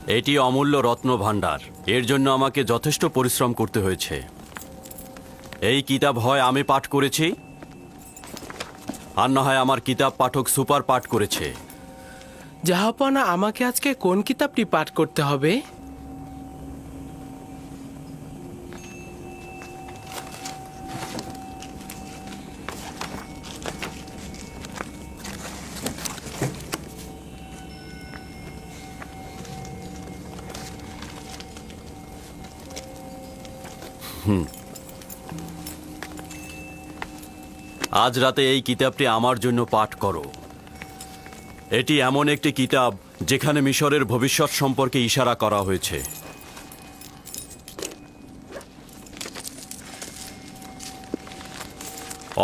এটি অমূল্য রত্ন ভাণ্ডার। এর জন্য আমাকে যথেষ্ট পরিশ্রম করতে হয়েছে। এই কিতাব হয় আমি পাঠ করেছি, আর না হয় আমার কিতাব পাঠক সুপার পাঠ করেছে। জাহাপনা, আমাকে আজকে কোন কিতাবটি পাঠ করতে হবে? আজ রাতে এই কিতাবটি আমার জন্য পাঠ করো। এটি এমন একটি কিতাব যেখানে মিশরের ভবিষ্যৎ সম্পর্কে ইশারা করা হয়েছে।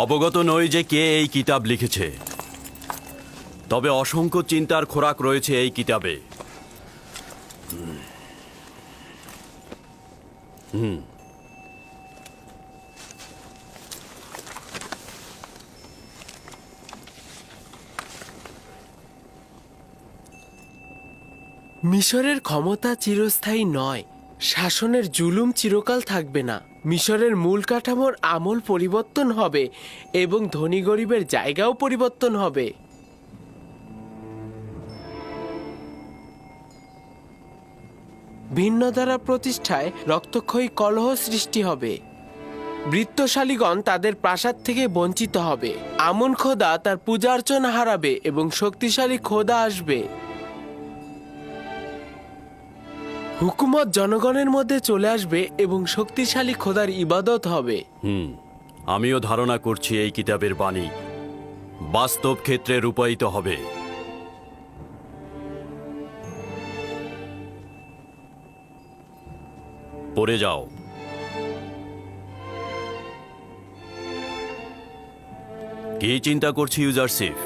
অবগত নই যে কে এই কিতাব লিখেছে, তবে অসংখ্য চিন্তার খোরাক রয়েছে এই কিতাবে। মিশরের ক্ষমতা চিরস্থায়ী নয়, শাসনের জুলুম চিরকাল থাকবে না। মিশরের মূল কাঠামোর আমল পরিবর্তন হবে এবং ধনী গরিবের জায়গাও পরিবর্তন হবে। ভিন্ন ধারা প্রতিষ্ঠায় রক্তক্ষয়ী কলহ সৃষ্টি হবে। বৃত্তশালীগণ তাদের প্রাসাদ থেকে বঞ্চিত হবে। আমন খোদা তার পূজা অর্চনা হারাবে এবং শক্তিশালী খোদা আসবে। হুকুমত জনগণের মধ্যে চলে আসবে এবং শক্তিশালী খোদার ইবাদত হবে। আমিও ধারণা করছি এই কিতাবের বাণী বাস্তব ক্ষেত্রে রূপায়িত হবে। পড়ে যাও। কি চিন্তা করছি ইউজারশিপ?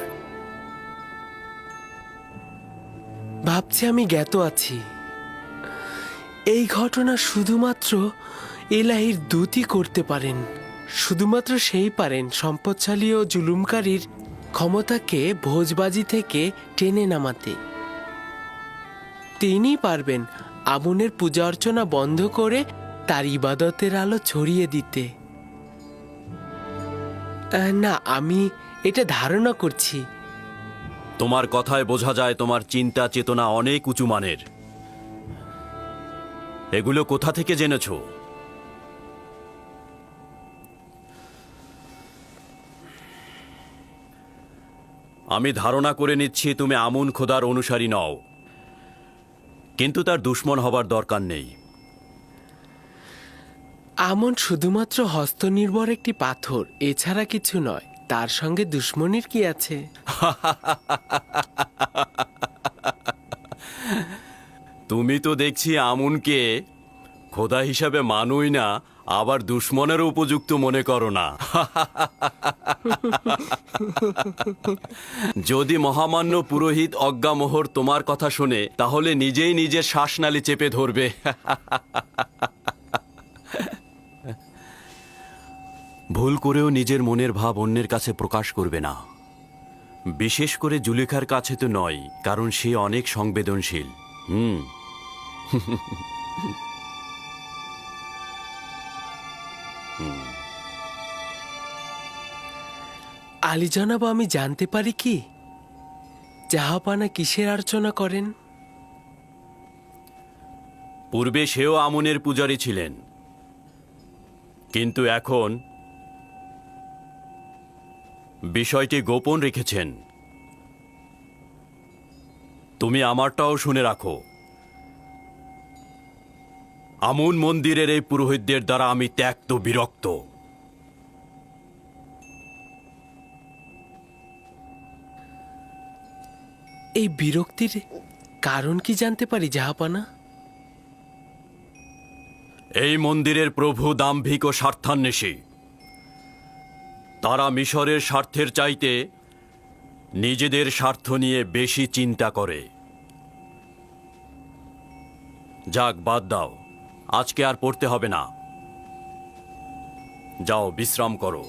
ভাবছি আমি জ্ঞাত আছি। এই ঘটনা শুধুমাত্র এলাহির দূতই করতে পারেন। শুধুমাত্র সেই পারেন সম্পদশালী ও জুলুমকারীর ক্ষমতাকে ভোজবাজি থেকে টেনে নামাতে। তিনিই পারবেন আমুনের পূজা অর্চনা বন্ধ করে তার ইবাদতের আলো ছড়িয়ে দিতে। না, আমি এটা ধারণা করছি। তোমার কথায় বোঝা যায় তোমার চিন্তা চেতনা অনেক উঁচু মানের। এগুলো কোথা থেকে জেনেছো? আমি ধারণা করে নিচ্ছি তুমি আমুন খোদার অনুসারী নও, কিন্তু তার দুশমন হবার দরকার নেই। আমন শুধুমাত্র হস্তনির্ভর একটি পাথর, এছাড়া কিছু নয়। তার সঙ্গে দুশ্মনির কি আছে? তুমি তো দেখছি আমুনকে খোদা হিসাবে মানুই না, আবার দুশমনেরও উপযুক্ত মনে করো না। যদি মহামান্য পুরোহিত অজ্ঞামোহর তোমার কথা শোনে, তাহলে নিজেই নিজের শ্বাসনালী চেপে ধরবে। ভুল করেও নিজের মনের ভাব অন্যের কাছে প্রকাশ করবে না, বিশেষ করে জুলেখার কাছে তো নয়, কারণ সে অনেক সংবেদনশীল। আলী জনাব, আমি জানতে পারি কি জাহাপানা কিসের অর্চনা করেন? পূর্বে সেও আমুনের পূজারী ছিলেন, কিন্তু এখন বিষয়টি গোপন রেখেছেন। তুমি আমারটাও শুনে রাখো। আমুন মন্দিরের এই পুরোহিতদের দ্বারা আমি ত্যক্ত বিরক্ত। এই বিরক্তির কারণ কি জানতে পারি জাহাপানা? এই মন্দিরের প্রভু দাম্ভিক ও স্বার্থান্বেষী। তারা মিশরের স্বার্থের চাইতে নিজেদের স্বার্থ নিয়ে বেশি চিন্তা করে। যাক, বাদ দাও, আজকে আর পড়তে হবে না। যাও, বিশ্রাম করো।